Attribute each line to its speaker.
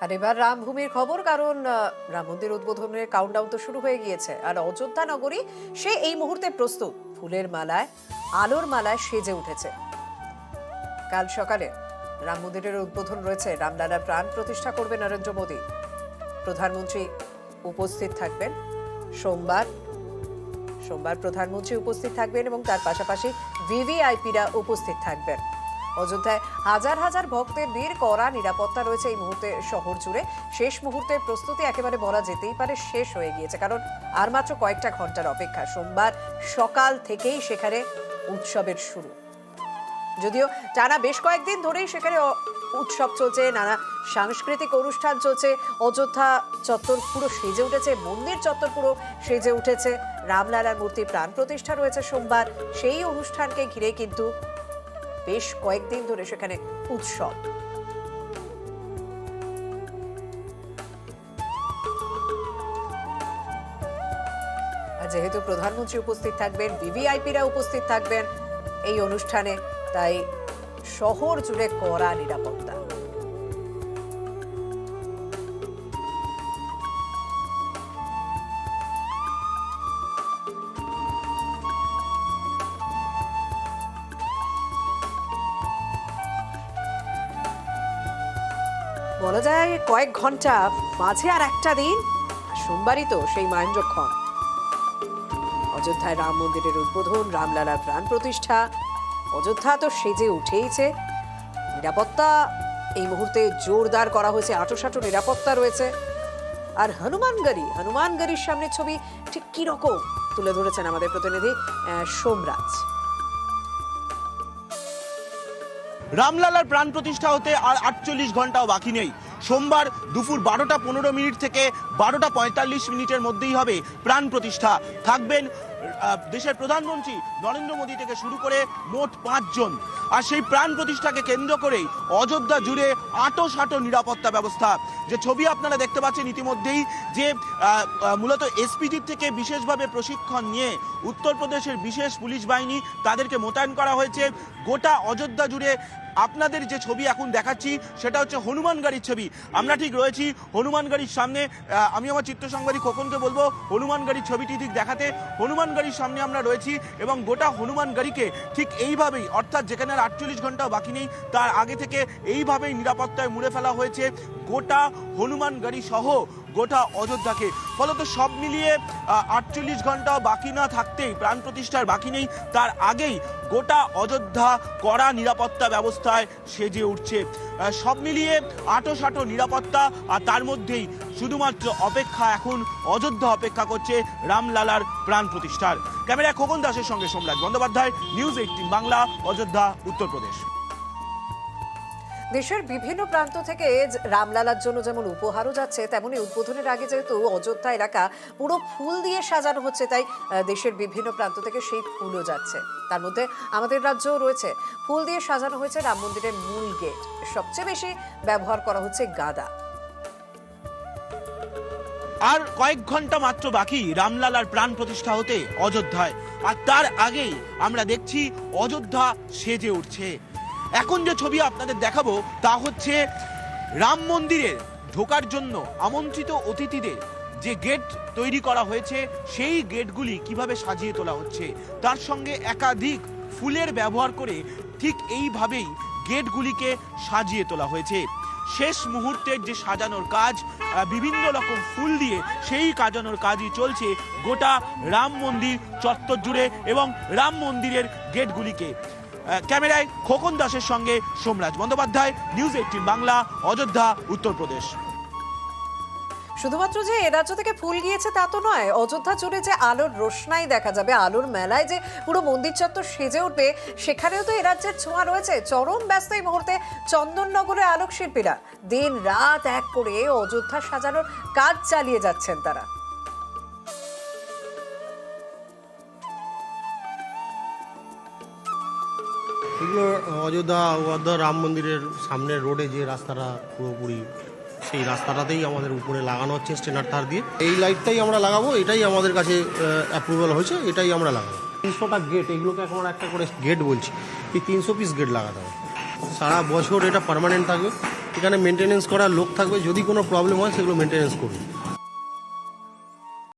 Speaker 1: আর এবার রামভূমির খবর, কারণ রাম মন্দির উদ্বোধনের কাউন্টডাউন তো শুরু হয়ে গিয়েছে। আর অযোধ্যা নগরী সে এই মুহূর্তে প্রস্তুত, ফুলের মালায় আলোর মালায় সেজে উঠেছে। কাল সকালে রাম মন্দিরের উদ্বোধন রয়েছে। রামলালার প্রাণ প্রতিষ্ঠা করবে নরেন্দ্র মোদী। প্রধানমন্ত্রী উপস্থিত থাকবেন। সোমবার প্রধানমন্ত্রী উপস্থিত থাকবেন এবং তার পাশাপাশি ভিভিআইপিরা উপস্থিত থাকবেন। অযোধ্যায় হাজার হাজার ভক্তের ভিড়, কড়া নিরাপত্তা রয়েছে এই মুহূর্তে শহর জুড়ে। শেষ মুহূর্তের প্রস্তুতি একেবারে বলা যেতেই পারে শেষ হয়ে গিয়েছে, কারণ আর মাত্র কয়েকটা ঘন্টার অপেক্ষা। সোমবার সকাল থেকেই সেখানে উৎসবের শুরু। যদিও টানা বেশ কয়েকদিন ধরেই সেখানে উৎসব চলছে, নানা সাংস্কৃতিক অনুষ্ঠান চলছে। অযোধ্যা চত্বর পুরো সেজে উঠেছে, মন্দির চত্বর পুরো সেজে উঠেছে। রামলালার মূর্তি প্রাণ প্রতিষ্ঠা রয়েছে সোমবার। সেই অনুষ্ঠানকে ঘিরে কিন্তু বেশ কয়েকদিন ধরে সেখানে উৎসব। আর যেহেতু প্রধানমন্ত্রী উপস্থিত থাকবেন, ভিভিআইপিরা উপস্থিত থাকবেন এই অনুষ্ঠানে, তাই শহর জুড়ে কড়া নিরাপত্তা। বলা যায় কয়েক ঘন্টা মাঝে আর একটা দিন, সোমবারই তো সেই মহেন্দ্রক্ষণ। অযোধ্যায় রাম মন্দিরের উদ্বোধন, রামলালার প্রাণ প্রতিষ্ঠা। অযোধ্যা তো সেজে উঠেইছে। নিরাপত্তা এই মুহূর্তে জোরদার করা হয়েছে, আঁটোসাঁটো নিরাপত্তা রয়েছে। আর হনুমানগড়ির সামনে ছবি ঠিক কি রকম তুলে ধরেছেন আমাদের প্রতিনিধি সোমরাজ।
Speaker 2: রামলালার প্রাণ প্রতিষ্ঠা হতে আর 48 ঘন্টাও বাকি নেই। সোমবার দুপুর 12:15 থেকে 12:45 মধ্যেই হবে প্রাণ প্রতিষ্ঠা। থাকবেন দেশের প্রধানমন্ত্রী নরেন্দ্র মোদী থেকে শুরু করে মোট 5 জন। আর সেই প্রাণ প্রতিষ্ঠাকে কেন্দ্র করেই অযোধ্যা জুড়ে আঁটোসাঁটো নিরাপত্তা ব্যবস্থা। যে ছবি আপনারা দেখতে পাচ্ছেন ইতিমধ্যেই, যে মূলত এসপিজির থেকে বিশেষভাবে প্রশিক্ষণ নিয়ে উত্তরপ্রদেশের বিশেষ পুলিশ বাহিনী তাদেরকে মোতায়েন করা হয়েছে গোটা অযোধ্যা জুড়ে। আপনাদের যে ছবি এখন দেখাচ্ছি সেটা হচ্ছে হনুমানগড়ির ছবি। আমরা ঠিক রয়েছি হনুমানগড়ির সামনে। আমি আমার চিত্র সাংবাদিক খোকনকে বলবো হনুমানগড়ির ছবিটি ঠিক দেখাতে। হনুমানগড়ির সামনে আমরা রয়েছি এবং গোটা হনুমানগড়িকে ঠিক এইভাবেই, অর্থাৎ যেখানে আর 48 ঘন্টাও বাকি নেই তার আগে থেকে এইভাবেই নিরাপত্তায় মুড়ে ফেলা হয়েছে গোটা হনুমানগড়ি সহ গোটা অযোধ্যাকে। ফলত সব মিলিয়ে 48 ঘন্টাও বাকি না থাকতেই, প্রাণ প্রতিষ্ঠার বাকি নেই তার আগেই গোটা অযোধ্যা কড়া নিরাপত্তা ব্যবস্থায় সেজে উঠছে। সব মিলিয়ে আঁটোসাঁটো নিরাপত্তা, আর তার মধ্যেই শুধুমাত্র অপেক্ষা, এখন অযোধ্যা অপেক্ষা করছে রামলালার প্রাণ প্রতিষ্ঠার। ক্যামেরায় খোকন দাসের সঙ্গে সোমরাজ বন্দ্যোপাধ্যায়, নিউজ 18 বাংলা, অযোধ্যা, উত্তরপ্রদেশ।
Speaker 1: দেশের বিভিন্ন প্রান্ত থেকে রামলালার জন্য যেমন উপহারও যাচ্ছে, তেমনি উদ্বোধনের আগে যেহেতু অযোধ্যা এলাকা পুরো ফুল দিয়ে সাজানো হচ্ছে, তাই দেশের বিভিন্ন প্রান্ত থেকে সেই ফুলও যাচ্ছে। তার মধ্যে আমাদের রাজ্যও রয়েছে। ফুল দিয়ে সাজানো হয়েছে রাম মন্দিরের মূল গেট। সবচেয়ে বেশি ব্যবহার করা হচ্ছে গাঁদা।
Speaker 2: আর কয়েক ঘন্টা মাত্র বাকি রামলালার প্রাণ প্রতিষ্ঠা হতে অযোধ্যায়, আর তার আগেই আমরা দেখছি অযোধ্যা সেজে উঠছে। এখন যে ছবি আপনাদের দেখাবো তা হচ্ছে রাম মন্দিরে ঢোকার জন্য আমন্ত্রিত অতিথিদের যে গেট তৈরি করা হয়েছে সেই গেটগুলি কিভাবে সাজিয়ে তোলা হচ্ছে, তার সঙ্গে একাধিক ফুলের ব্যবহার করে ঠিক এইভাবেই গেটগুলিকে সাজিয়ে তোলা হয়েছে। শেষ মুহূর্তের যে সাজানোর কাজ, বিভিন্ন রকম ফুল দিয়ে সেই সাজানোর কাজই চলছে গোটা রাম মন্দির চত্বর জুড়ে এবং রাম মন্দিরের গেটগুলিকে। ক্যামেরায় খোকন দাসের সঙ্গে সোমরাজ বন্দ্যোপাধ্যায়, নিউজ 18 বাংলা, অযোধ্যা, উত্তরপ্রদেশ।
Speaker 1: শুধুমাত্র যে এ রাজ্য থেকে ফুল গিয়েছে তা তো নয়, অযোধ্যা জুড়ে যে আলোর রোশনাই দেখা যাবে, আলোর মেলায় যে পুরো মন্দির চত্বর সেজে উঠবে, সেখানেও তো এ রাজ্যের ছোঁয়া রয়েছে। চরম ব্যস্ত এই মুহূর্তে চন্দননগরে আলোক শিল্পীরা দিন রাত এক করে অযোধ্যা সাজানোর কাজ চালিয়ে যাচ্ছেন তারা।
Speaker 3: এগুলো অযোধ্যা রাম মন্দিরের সামনের রোডে যে রাস্তাটা পুরোপুরি, সেই রাস্তাটাতেই আমাদের উপরে লাগানো হচ্ছে স্টেনার তার দিয়ে। এই লাইটটাই আমরা লাগাবো, এটাই আমাদের কাছে অ্যাপ্রুভাল হয়েছে, এটাই আমরা লাগাবো। 300টা গেট, এগুলোকে এখন একটা করে গেট বলছি, এই 300 পিস গেট লাগাতে হবে। সারা বছর এটা পার্মানেন্ট থাকবে, এখানে মেনটেনেন্স করার লোক থাকবে, যদি কোনো প্রবলেম হয় সেগুলো মেনটেনেন্স করবে।